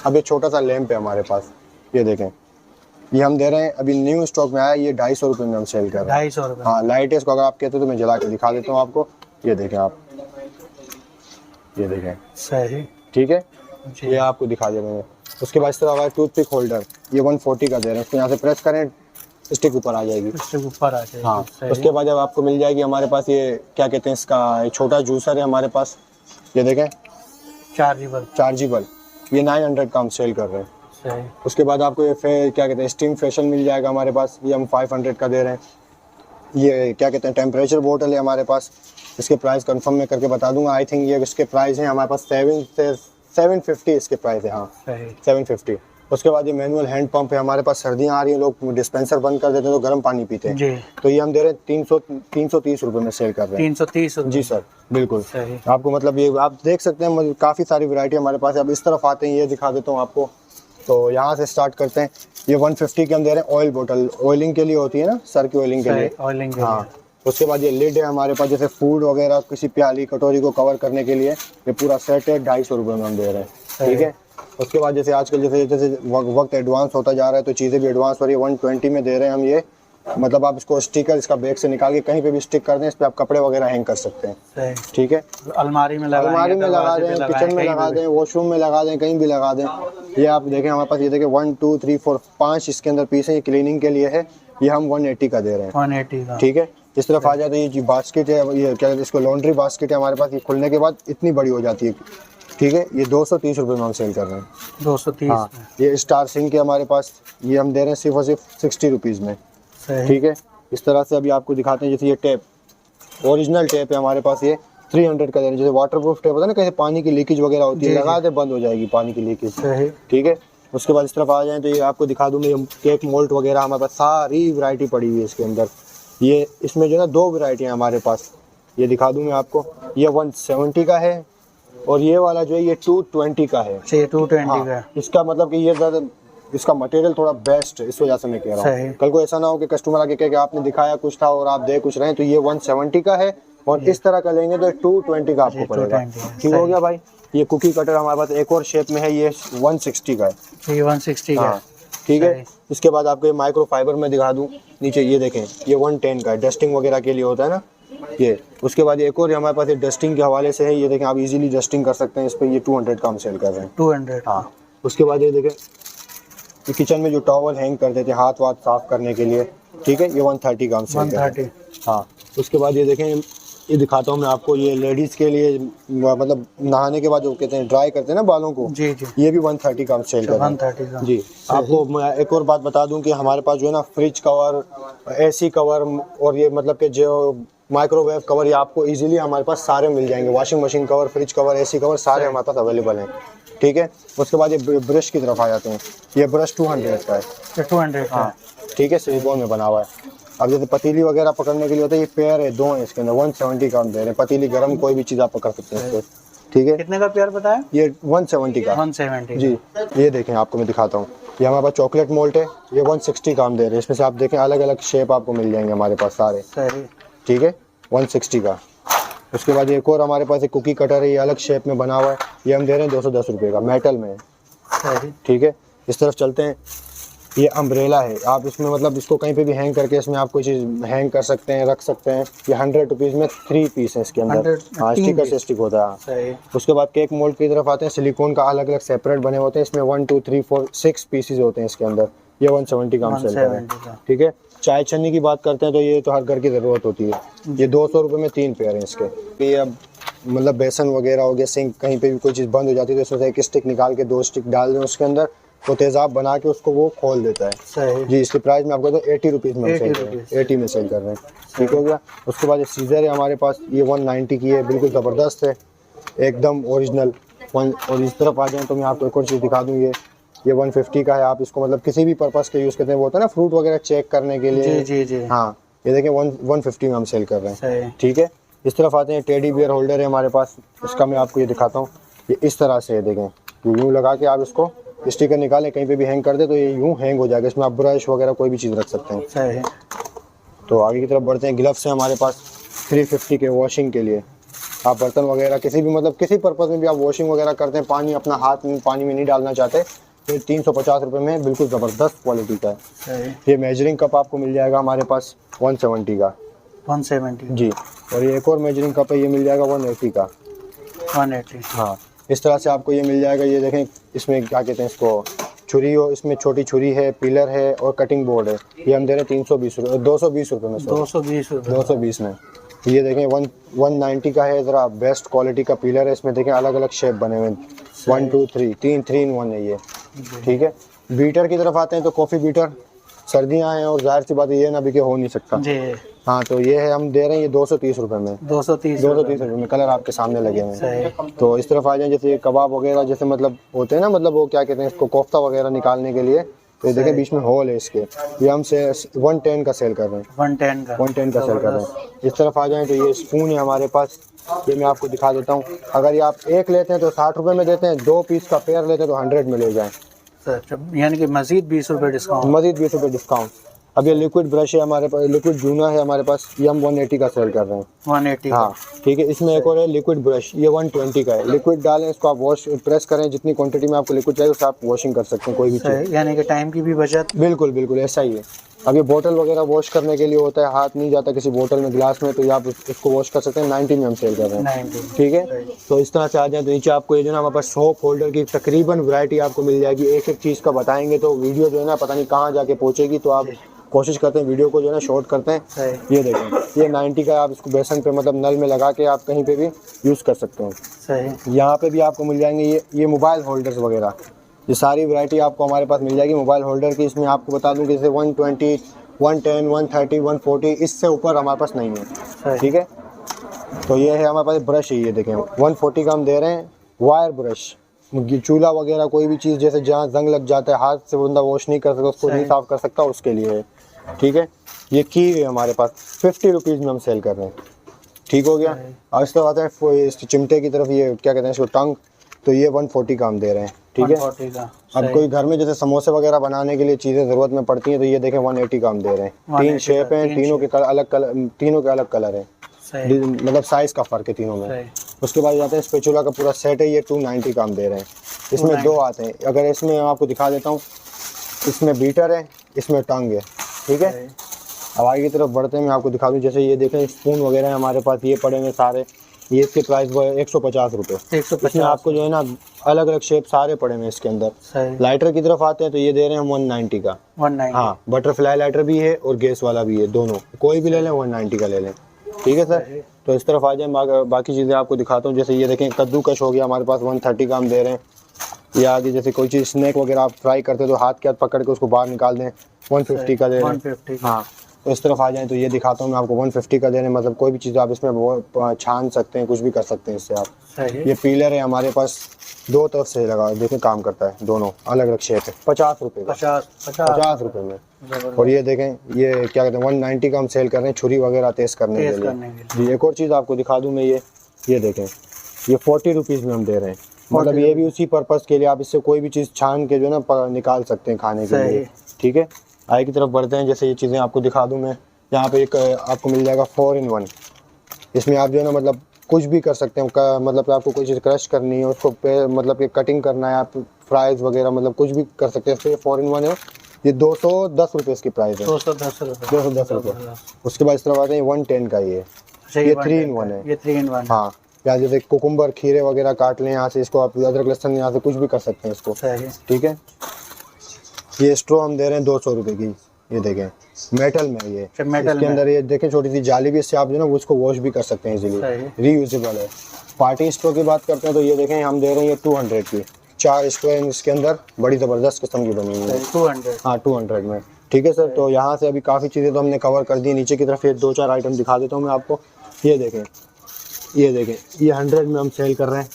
अब ये छोटा सा लैंप है हमारे पास, ये देखें, ये हम दे रहे हैं, अभी न्यू स्टॉक में आया, ये 250 रुपये में हम सेल कर रहे हैं। 250 रुपये। हाँ, लाइट है, इसको अगर आप कहते हो तो मैं जला के दिखा देता हूँ आपको। ये देखें आप, ये देखें, सही, ठीक है, जी। ये आपको दिखा दे रहे हैं। उसके बाद इस तरह हमारा टूथपिक होल्डर, ये 140 का दे रहे हैं। इसको यहाँ से प्रेस करें, स्टिक ऊपर आ जाएगी, स्टिक ऊपर आ जाएगी। हाँ। सही। उसके बाद जब आपको मिल जाएगी हमारे पास, ये क्या कहते हैं इसका, एक छोटा जूसर है हमारे पास, ये देखें, चार्जेबल, ये 900 का हम सेल कर रहे हैं। सही। उसके बाद आपको ये क्या कहते हैं स्टीम फेशियल मिल जाएगा हमारे पास, ये हम 500 का दे रहे हैं। ये क्या कहते हैं टेम्परेचर बोतल है हमारे पास, इसके प्राइस कंफर्म मैं करके बता दूंगा। आई थिंक ये इसके प्राइस हैं हमारे पास 750 इसके प्राइस है, हाँ 750। उसके बाद ये मैनुअल हैंड पंप है हमारे पास, सर्दियाँ आ रही हैं, लोग डिस्पेंसर बंद कर देते हैं तो गर्म पानी पीते हैं जी। तो ये हम दे रहे हैं 330 रुपये में सेल कर रहे हैं। 330 जी सर, बिल्कुल। सही। आपको मतलब ये आप देख सकते हैं, मतलब काफ़ी सारी वैरायटी हमारे पास है। अब इस तरफ आते हैं, ये दिखा देता हूँ आपको। तो यहाँ से स्टार्ट करते हैं। ये 150 के हम दे रहे हैं ऑयल बोतल, ऑयलिंग के लिए होती है ना, सर की ऑयलिंग के लिए, ऑयलिंग के हाँ। लिए। उसके बाद ये लिड है हमारे पास, जैसे फूड वगैरह किसी प्याली कटोरी को कवर करने के लिए, ये पूरा सेट है, 250 रुपये में हम दे रहे हैं, ठीक है। उसके बाद जैसे आजकल जैसे वक्त एडवांस होता जा रहा है तो चीज़ें भी एडवांस हो रही है, 120 में दे रहे हैं हम ये। मतलब आप इसको स्टिकर इसका बैग से निकाल के कहीं पे भी स्टिक कर दें, इस पे आप कपड़े वगैरह हैंग कर सकते हैं, ठीक है। अलमारी में लगा दें, किचन में लगा दें, वॉशरूम में लगा दें, कहीं भी लगा दें। ये आप देखें हमारे पास, ये देखें 1 2 3 4 5 इसके अंदर पीस है, ये क्लीनिंग के लिए है, ये हम 180 का दे रहे हैं, 180 का, ठीक है। इस तरफ आ जाए तो ये जी बास्केट है, ये क्या कहते हैं इसको, लॉन्ड्री बास्केट है हमारे पास। ये खुलने के बाद इतनी बड़ी हो जाती है, ठीक है। ये 230 रुपये में हम सेल कर रहे हैं, 230। हाँ। ये स्टार सिंक है हमारे पास, ये हम दे रहे हैं सिर्फ और सिर्फ 60 रुपीज़ में, ठीक है। इस तरह से अभी आपको दिखाते हैं, जैसे ये टेप, ओरिजिनल टेप है हमारे पास, ये 300 का दे रहे हैं। जैसे वाटर प्रूफ टेप होता है ना, कहीं पानी की लीकेज वगैरह होती है, लगा दे बंद हो जाएगी पानी की लीकेज, ठीक है। उसके बाद इस तरफ आ जाएं तो ये आपको दिखा दूँगा, ये केक मोल्ड वगैरह हमारे पास सारी वैरायटी पड़ी हुई है इसके अंदर। ये इसमें जो है ना 2 वैरायटी हैं हमारे पास, ये दिखा दूँ मैं आपको। ये 170 का है और ये वाला जो है ये 220 का है। 220 का। इसका मतलब कि ये ज़्यादा, इसका मटेरियल थोड़ा बेस्ट है, इस वजह से मैं कह रहा हूँ। कल को ऐसा ना हो कि कस्टमर आके कहे कि आपने दिखाया कुछ था और आप दे कुछ रहे हैं। तो ये 170 का है और इस तरह का लेंगे तो 220 का आपको पड़ेगा, ठीक हो गया भाई। ये कुकी कटर हमारे पास एक और शेप में है, ये 160 का है, ये 160 का, ठीक है। इसके बाद आपको ये माइक्रो फाइबर में दिखा दूँ, नीचे ये देखें, ये 110 का है, डस्टिंग वगैरह के लिए होता है ना ये। उसके बाद एक और हमारे पास ये डस्टिंग के हवाले से है, ये देखें आप इजीली डस्टिंग कर सकते हैं इस पर, ये 200 का हम सेल कर रहे हैं, 200, हाँ। उसके बाद ये देखें, ये किचन में जो टॉवल हैंग करते थे हाथ वाथ साफ करने के लिए, ठीक है, ये 130 का हम सेल कर रहे हैं, हाँ। उसके बाद ये देखें, ये दिखाता हूँ मैं आपको, ये लेडीज़ के लिए, मतलब नहाने के बाद जो कहते हैं ड्राई करते हैं ना बालों को, जी जी, ये भी 130 का हम सेल कर रहे हैं, 130 का, जी। आपको मैं एक और बात बता दूं कि हमारे पास जो है ना फ्रिज कवर, एसी कवर और ये मतलब कि जो माइक्रोवेव कवर, ये आपको इजीली हमारे पास सारे मिल जाएंगे। Washing machine cover, fridge cover, AC cover सारे हमारे पास अवेलेबल हैं, ठीक है। उसके बाद ये ब्रश की तरफ आ जाते हैं, ये ब्रश 200 का है, 200 हाँ, ठीक है, सिलिकॉन में बना हुआ है। अब जैसे पतीली वगैरह पकड़ने के लिए होता है, ये पेयर है, 2 हैं इसके अंदर, 170 का हम दे रहे हैं। पतीली गर्म कोई भी चीज़ आप पकड़ सकते हैं इसको, ठीक है। कितने का पेयर बताया? ये 170 का, 170 जी। ये देखें आपको मैं दिखाता हूँ, ये हमारे पास चॉकलेट मोल्ट है, ये 160 का हम दे रहे हैं। इसमें से आप देखें अलग अलग शेप आपको मिल जाएंगे हमारे पास सारे, ठीक है, 160 का। उसके बाद एक और हमारे पास एक कुकी कटर है, ये अलग शेप में बना हुआ है, ये हम दे रहे हैं 210 रुपये का, मेटल में है, ठीक है। इस तरफ चलते हैं, ये अम्ब्रेला है, आप इसमें मतलब इसको कहीं पे भी हैंग करके इसमें आप कोई चीज़ हैंग कर सकते हैं, रख सकते हैं। ये 100 रुपीज़ में 3 पीस है इसके अंदर, हाँ, स्टिकर से स्टिक होता है। उसके बाद केक मोल्ड की तरफ आते हैं, सिलिकॉन का अलग अलग सेपरेट बने होते हैं, इसमें 1 2 3 4 6 पीसेज होते हैं इसके अंदर, ये 170 का हम सेल कर रहे हैं, ठीक है। चाय छन्नी की बात करते हैं तो ये तो हर घर की ज़रूरत होती है, ये 200 रुपये में 3 पेयर हैं इसके। ये अब मतलब बेसन वगैरह हो गया, सिंक कहीं पे भी कोई चीज़ बंद हो जाती है तो इसमें एक स्टिक निकाल के 2 स्टिक डाल दें उसके अंदर, वो तेज़ाब बना के उसको वो खोल देता है, जी। इसकी प्राइस में आपको तो 80 रुपीज़ में सेल कर रहे हैं, 80 में सेल कर रहे हैं, ठीक हो गया। उसके बाद ये सीज़र है हमारे पास, ये 190 की है, बिल्कुल ज़बरदस्त है, एकदम ओरिजिनल। और इस तरफ आ जाएँ तो मैं आपको एक और चीज़ दिखा दूँ, ये 150 का है। आप इसको मतलब किसी भी पर्पज़ के यूज़ करते हैं, वो होता है ना फ्रूट वगैरह चेक करने के लिए, जी जी, हाँ। ये देखें 150 में हम सेल कर रहे हैं, ठीक है। इस तरफ आते हैं, टेडी बियर होल्डर है हमारे पास, इसका मैं आपको ये दिखाता हूँ, ये इस तरह से है, देखें, यूँ लगा के आप इसको स्टिकर निकालें कहीं पे भी हैंग कर दे तो ये यूँ हैंग हो जाएगा, इसमें आप ब्रश वगैरह कोई भी चीज़ रख सकते हैं। तो आगे की तरफ बढ़ते हैं, ग्लव्स हैं हमारे पास 350 के वॉशिंग के लिए, आप बर्तन वगैरह किसी भी मतलब किसी पर्पज में भी आप वॉशिंग वगैरह करते हैं, पानी अपना हाथ में पानी में नहीं डालना चाहते, तो 350 रुपये में बिल्कुल ज़बरदस्त क्वालिटी का है। सही। ये मेजरिंग कप आपको मिल जाएगा हमारे पास 170 का। 170 जी। और ये एक और मेजरिंग कप है, ये मिल जाएगा 180 का। 180। हाँ, इस तरह से आपको ये मिल जाएगा। ये देखें, इसमें क्या कहते हैं इसको, छुरी हो, इसमें छोटी छुरी है, पिलर है और कटिंग बोर्ड है। ये हम दे रहे हैं 320 रुपये, 220 रुपये में। 220 रुपये। 220 में। ये देखें 190 का है, ज़रा बेस्ट क्वालिटी का पिलर है। इसमें देखें अलग अलग शेप बने हुए हैं, 1 2 3 3 in 1 है ये। ठीक है। बीटर की तरफ आते हैं तो कॉफ़ी बीटर, सर्दियाँ हैं और जाहिर सी बात है ये ना बिके हो नहीं सकता। जी। हाँ, तो ये है, हम दे रहे हैं ये 230 रुपये में। 230 रुपये में। कलर आपके सामने लगे हुए हैं। तो इस तरफ आ जाए, जैसे कबाब वगैरह जैसे मतलब होते हैं ना, मतलब वो क्या कहते हैं इसको, कोफ्ता वगैरह निकालने के लिए। तो ये देखें बीच में होल है इसके, ये हम से 110 का सेल कर रहे हैं। 110 का 110 का सेल कर रहे हैं। इस तरफ आ जाएं तो ये स्पून है हमारे पास, ये मैं आपको दिखा देता हूँ। अगर ये आप एक लेते हैं तो 60 रुपये में देते हैं, 2 पीस का पेयर लेते हैं तो 100 में ले जाएँ। यानी कि मजीद 20 रुपये डिस्काउंट। मजीद 20 रुपये डिस्काउंट। अब ये लिक्विड ब्रश है हमारे पास, लिक्विड जूना है हमारे पास, ये हम 180 का सेल कर रहे हैं। 180। हाँ ठीक है। इसमें एक और है लिक्विड ब्रश, ये 120 का है। लिक्विड डालें, इसको आप वॉश प्रेस करें, जितनी क्वांटिटी में आपको लिक्विड चाहिए उससे आप वॉशिंग कर सकते हैं कोई भी चीज़। यानी कि टाइम की भी बचत। बिल्कुल बिल्कुल ऐसा ही है। अब ये बोतल वगैरह वॉश करने के लिए होता है, हाथ नहीं जाता किसी बोतल में, गिलास में, तो ये आप इसको वॉश कर सकते हैं। 90 में हम सेल कर रहे हैं। 90। ठीक है। तो इस तरह से आ जाए तो नीचे आपको ये जो है ना हमारे पास सोप होल्डर की तकरीबन वैरायटी आपको मिल जाएगी। एक एक चीज़ का बताएंगे तो वीडियो जो है ना पता नहीं कहाँ जाके पहुँचेगी, तो आप कोशिश करते हैं वीडियो को जो है ना शॉर्ट करते हैं। ये देखें, ये 90 का, आप इसको बेसन पे मतलब नल में लगा के आप कहीं पे भी यूज़ कर सकते हैं। सही। यहाँ पे भी आपको मिल जाएंगे ये मोबाइल होल्डर्स वगैरह, ये सारी वैरायटी आपको हमारे पास मिल जाएगी मोबाइल होल्डर की। इसमें आपको बता दूं कि जैसे 120, 110, 130, 140, इससे ऊपर हमारे पास नहीं है। ठीक है। तो ये है हमारे पास ब्रश है, ये देखें 140 का हम दे रहे हैं। वायर ब्रश, चूल्हा वगैरह कोई भी चीज़ जैसे जहाँ जंग लग जाता है, हाथ से बंदा वॉश नहीं कर सकता, उसको नहीं साफ़ कर सकता, उसके लिए है। ठीक है। ये की है हमारे पास 50 रुपीज़ में हम सेल कर रहे हैं। ठीक हो गया। अब इस तरफ आते हैं इस चिमटे की तरफ, ये क्या कहते हैं इसको, टंग, तो ये 140 का हम दे रहे हैं। ठीक है। 140 का। अब कोई घर में जैसे समोसे वगैरह बनाने के लिए चीज़ें ज़रूरत में पड़ती हैं, तो ये देखें 180 का हम दे रहे हैं। 3 शेप हैं, तीनों के अलग कलर, तीनों के अलग कलर हैं, मतलब साइज़ का फ़र्क है तीनों में। उसके बाद जाते हैं स्पैचुला का पूरा सेट है, ये 290 का हम दे रहे हैं। इसमें 2 आते हैं, अगर इसमें आपको दिखा देता हूँ, इसमें बीटर है, इसमें टंग है। ठीक है। अब आगे की तरफ बढ़ते हैं, मैं आपको दिखा दूँ, जैसे ये देखें स्पून वगैरह हमारे पास ये पड़े हैं सारे, ये इसके प्राइस वो है 150 रुपये। 150। इसमें आपको जो है ना अलग अलग शेप सारे पड़े हैं इसके अंदर। लाइटर की तरफ आते हैं तो ये दे रहे हैं 190 का। 190। हाँ, बटरफ्लाई लाइटर भी है और गैस वाला भी है, दोनों कोई भी ले लें 190 का ले लें। ठीक है सर। तो इस तरफ आ जाए, बाकी चीज़ें आपको दिखाता हूँ। जैसे ये देखें कद्दूकश हो गया हमारे पास, 130 का हम दे रहे हैं। या आगे जैसे कोई चीज़ स्नैक वगैरह आप फ्राई करते हैं तो हाथ के हाथ पकड़ के उसको बाहर निकाल दें, 150 का दे रहे हैं। 150। हाँ। तो इस तरफ आ जाएं तो ये दिखाता हूँ मैं आपको, 150 का दे रहे हैं। मतलब कोई भी चीज़ आप इसमें वो छान सकते हैं, कुछ भी कर सकते हैं इससे आप। सही। ये पीलर है हमारे पास, 2 तरफ से लगा, देखें काम करता है, दोनों अलग अलग शेप है। 50 रुपये का, 50 रुपये में। और ये देखें, ये क्या कहते हैं 190 का हम सेल कर रहे हैं, छुरी वगैरह तेज़ करने के लिए। जी। एक और चीज़ आपको दिखा दूँ मैं, ये देखें, ये 40 रुपीज़ में हम दे रहे हैं। मतलब ये भी उसी पर्पज़ के लिए, आप इससे कोई भी चीज़ छान के जो है ना निकाल सकते हैं खाने के लिए। ठीक है। आगे की तरफ बढ़ते हैं, जैसे ये चीज़ें आपको दिखा दूं मैं। यहाँ पे एक आपको मिल जाएगा 4 in 1। इसमें आप जो है ना मतलब कुछ भी कर सकते हैं, मतलब आपको कोई चीज़ क्रश करनी है, उसको मतलब कि कटिंग करना है, आप फ्राइज़ वगैरह मतलब कुछ भी कर सकते हैं। तो ये 4 in 1 है। ये 210 रुपये इसकी प्राइस है। 210 रुपये। उसके बाद इस तरफ आते हैं 110 का, ये 3 in 1 है। ये 3 in 1। हाँ। या जैसे कुकुम्बर खीरे वगैरह काट लें यहाँ से, इसको आप अदरक लहसुन यहाँ से कुछ भी कर सकते हैं इसको। ठीक है। ये स्ट्रॉ हम दे रहे हैं 200 रुपये की। ये देखें मेटल में, ये इसके अंदर ये देखें छोटी सी जाली भी, इससे आप जो ना उसको वॉश भी कर सकते हैं इजीली, रीयूजेबल है। पार्टी स्ट्रॉ की बात करते हैं तो ये देखें हम दे रहे हैं ये 200 की। 4 स्ट्रॉ इसके अंदर, बड़ी ज़बरदस्त किस्म की बनी हुई है। 200। हाँ, 200 में। ठीक है सर। तो यहाँ से अभी काफ़ी चीज़ें तो हमने कवर कर दी। नीचे की तरफ ये 2-4 आइटम दिखा देता हूँ मैं आपको। ये देखें, ये 100 में हम सेल कर रहे हैं।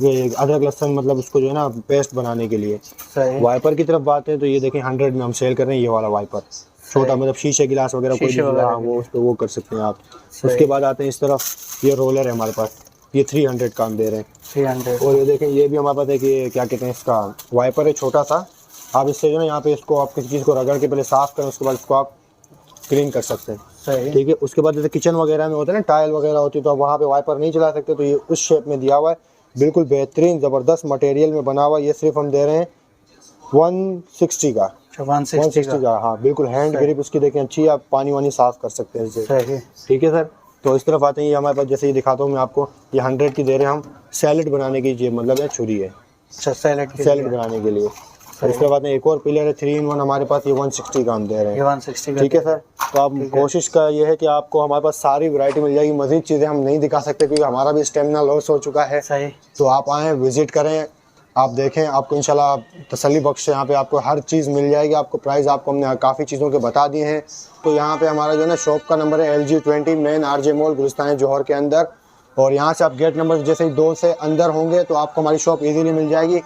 ये अदरक लहसुन मतलब उसको जो है ना पेस्ट बनाने के लिए। वाइपर की तरफ बात है तो ये देखें 100 में हम सेल कर रहे हैं। ये वाला वाइपर छोटा, मतलब शीशे गिलास वगैरह कोई भी वो उस पर वो कर सकते हैं आप। उसके बाद आते हैं इस तरफ, ये रोलर है हमारे पास, ये 300 का हम दे रहे हैं। 300। और ये देखें, ये भी हमारे पास है कि क्या कहते हैं इसका, वाइपर है छोटा सा। आप इससे जो है यहाँ पे इसको आप किसी चीज़ को रगड़ के पहले साफ़ करें, उसके बाद इसको आप क्लीन कर सकते हैं। सही। ठीक है। उसके बाद जैसे किचन वगैरह में होता है ना, टाइल वगैरह होती है, तो आप वहाँ पे वाइपर नहीं चला सकते, तो ये उस शेप में दिया हुआ है, बिल्कुल बेहतरीन ज़बरदस्त मटेरियल में बना हुआ है। ये सिर्फ हम दे रहे हैं 160 का। 160 का, हाँ बिल्कुल। हैंड ग्रिप उसकी देखें अच्छी है, आप पानी वानी साफ कर सकते हैं इससे। सही। ठीक है सर। तो इस तरफ आते हैं, ये हमारे पास जैसे ये दिखाता हूँ मैं आपको, ये 100 की दे रहे हैं हम। सैलेड बनाने की ये मतलब है छुरी है, अच्छा, सैलेड बनाने के लिए। और इसके बाद में एक और पिलर है 3 in 1 हमारे पास, ये 160 का हम दे रहे हैं। 160 ठीक है सर। तो आप कोशिश का ये है कि आपको हमारे पास सारी वैरायटी मिल जाएगी। मजीद चीज़ें हम नहीं दिखा सकते क्योंकि हमारा भी स्टेमिना लॉस हो चुका है। सही। तो आप आएँ, विजिट करें, आप देखें, आपको इंशाल्लाह तसल्ली बख्श यहाँ पे आपको हर चीज़ मिल जाएगी। आपको प्राइस आपको हमने काफ़ी चीज़ों के बता दिए हैं। तो यहाँ पे हमारा जो है ना शॉप का नंबर है LG20 main RJ mall Gulistan जौहर के अंदर। और यहाँ से आप गेट नंबर जैसे ही 2 से अंदर होंगे तो आपको हमारी शॉप इजीली मिल जाएगी।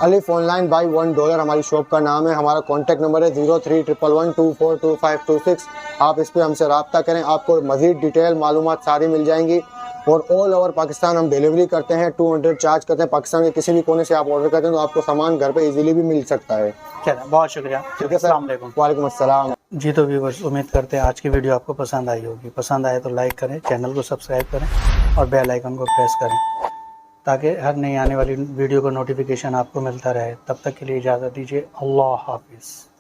अलिफ ऑनलाइन बाई $1 हमारी शॉप का नाम है। हमारा कॉन्टैक्ट नंबर है 0311124226। आप इस पर हमसे रब्ता करें, आपको मज़ीद डिटेल मालूमात सारी मिल जाएंगी। और ऑल ओवर पाकिस्तान हम डिलीवरी करते हैं, 200 चार्ज करते हैं। पाकिस्तान के किसी भी कोने से आप ऑर्डर करते हैं तो आपको सामान घर पे इजीली भी मिल सकता है। चलिए, बहुत शुक्रिया। ठीक है सर। वालेकुम अस्सलाम। जी तो व्यूअर्स, उम्मीद करते हैं आज की वीडियो आपको पसंद आई होगी। पसंद आए तो लाइक करें, चैनल को सब्सक्राइब करें और बेल आइकन को प्रेस करें ताकि हर नई आने वाली वीडियो का नोटिफिकेशन आपको मिलता रहे। तब तक के लिए इजाज़त दीजिए। अल्लाह हाफिज़।